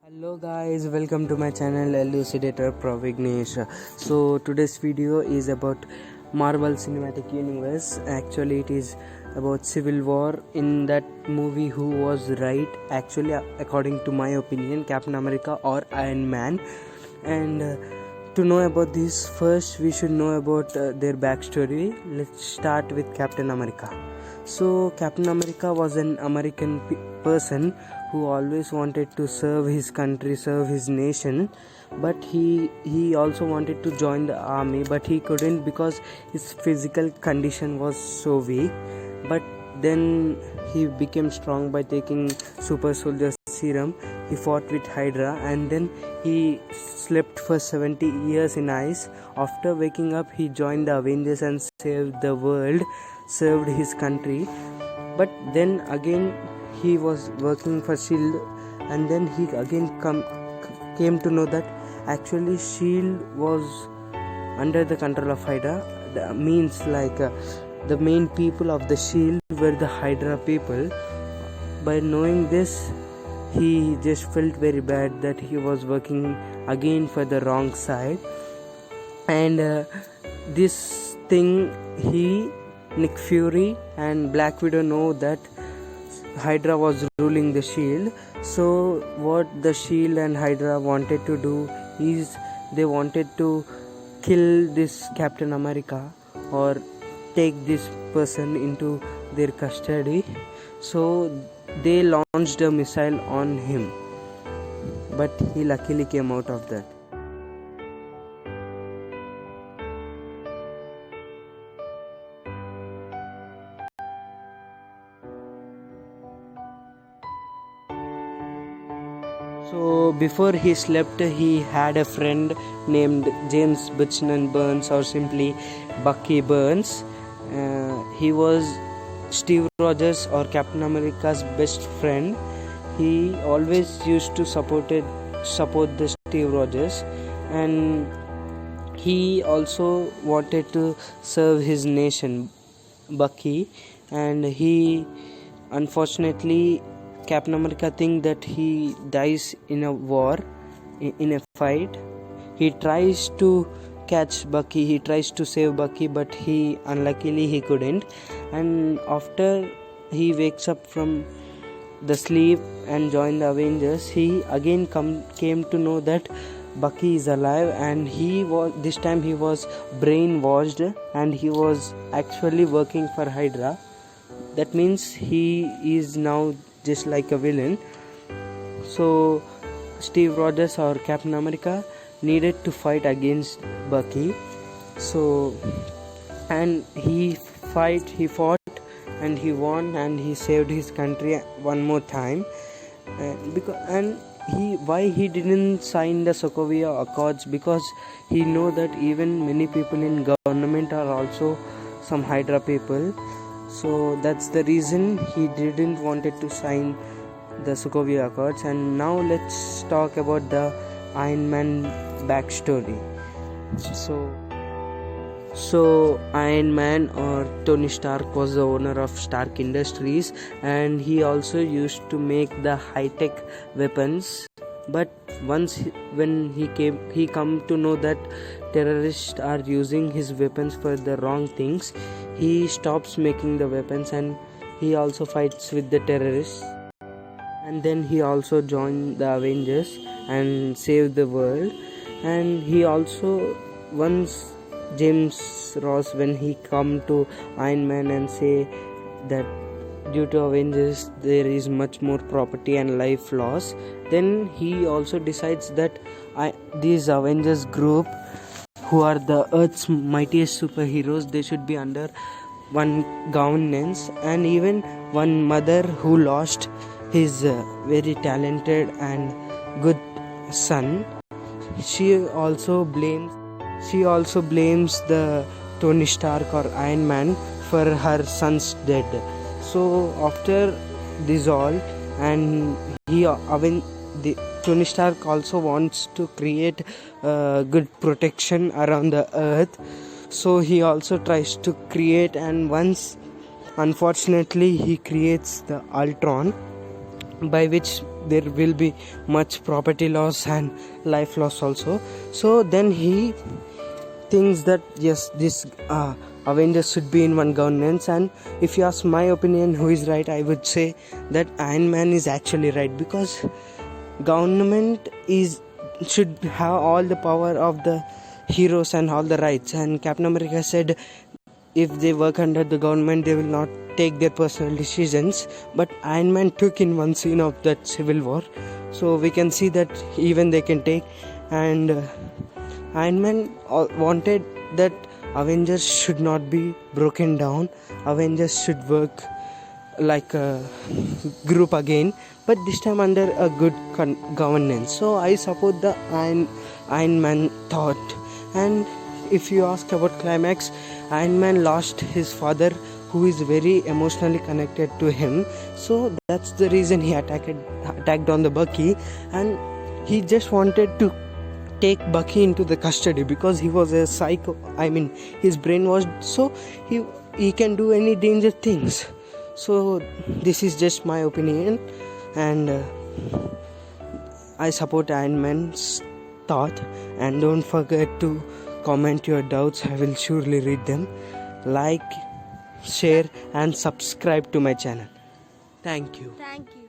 Hello guys, welcome to my channel Elucidator Pravignesh. So today's video is about Marvel Cinematic Universe. Actually it is about Civil War. In that movie, who was right? Actually, according to my opinion, Captain America or Iron Man. And to know about this, first we should know about their backstory. Let's start with Captain America. So Captain America was an American person who always wanted to serve his country, serve his nation, but he also wanted to join the army, but he couldn't because his physical condition was so weak. But then he became strong by taking super soldier serum. He fought with Hydra, and then he slept for 70 years in ice. After waking up, he joined the Avengers and saved the world, served his country. But then again he was working for Shield, and then he again came to know that actually Shield was under the control of Hydra. That means the main people of the Shield were the Hydra people. By knowing this, he just felt very bad that he was working again for the wrong side. And this thing, Nick Fury and Black Widow know that Hydra was ruling the Shield. So what the Shield and Hydra wanted to do is they wanted to kill this Captain America or take this person into their custody. So they launched a missile on him, but he luckily came out of that. So before he slept, he had a friend named James Buchanan Burns, or simply Bucky Burns. He was Steve Rogers or Captain America's best friend. He always used to support the Steve Rogers, and he also wanted to serve his nation, Bucky. And he, unfortunately, Captain America thinks that he dies in a war, in a fight. He tries to catch Bucky, he tries to save Bucky, but unluckily he couldn't. And after he wakes up from the sleep and joined the Avengers, he again came to know that Bucky is alive, and this time he was brainwashed, and he was actually working for Hydra. That means he is now just like a villain. So Steve Rogers or Captain America needed to fight against Bucky. So and he fought and he won, and he saved his country one more time. Why he didn't sign the Sokovia Accords? Because he know that even many people in government are also some Hydra people. So that's the reason he didn't wanted to sign the Sokovia Accords. And now let's talk about the Iron Man backstory. So Iron Man or Tony Stark was the owner of Stark Industries, and he also used to make the high-tech weapons. But once when he come to know that terrorists are using his weapons for the wrong things, he stops making the weapons, and he also fights with the terrorists. And then he also joined the Avengers and saved the world. And he also, once James Ross, when he come to Iron Man and say that due to Avengers there is much more property and life loss, then he also decides that these Avengers group, who are the Earth's mightiest superheroes, they should be under one governance. And even one mother who lost his very talented and good son, she also blames the Tony Stark or Iron Man for her son's death. So after this all, and Tony Stark also wants to create good protection around the earth. So he also tries to create, and once unfortunately he creates the Ultron, by which there will be much property loss and life loss also. So then he thinks that yes, this Avengers should be in one governance. And if you ask my opinion who is right, I would say that Iron Man is actually right, because government should have all the power of the heroes and all the rights. And Captain America said if they work under the government, they will not take their personal decisions. But Iron Man took in one scene of that Civil War, so we can see that even they can take. And Iron Man wanted that Avengers should not be broken down. Avengers should work like a group again, but this time under a good governance. So I support the Iron Man thought. And if you ask about climax, Iron Man lost his father, who is very emotionally connected to him. So that's the reason he attacked on the Bucky, and he just wanted to take Bucky into the custody because he was a psycho. I mean, his brain was so he can do any dangerous things. So this is just my opinion, and I support Iron Man's thought. And don't forget to comment your doubts. I will surely read them. Like, share and subscribe to my channel. Thank you. Thank you.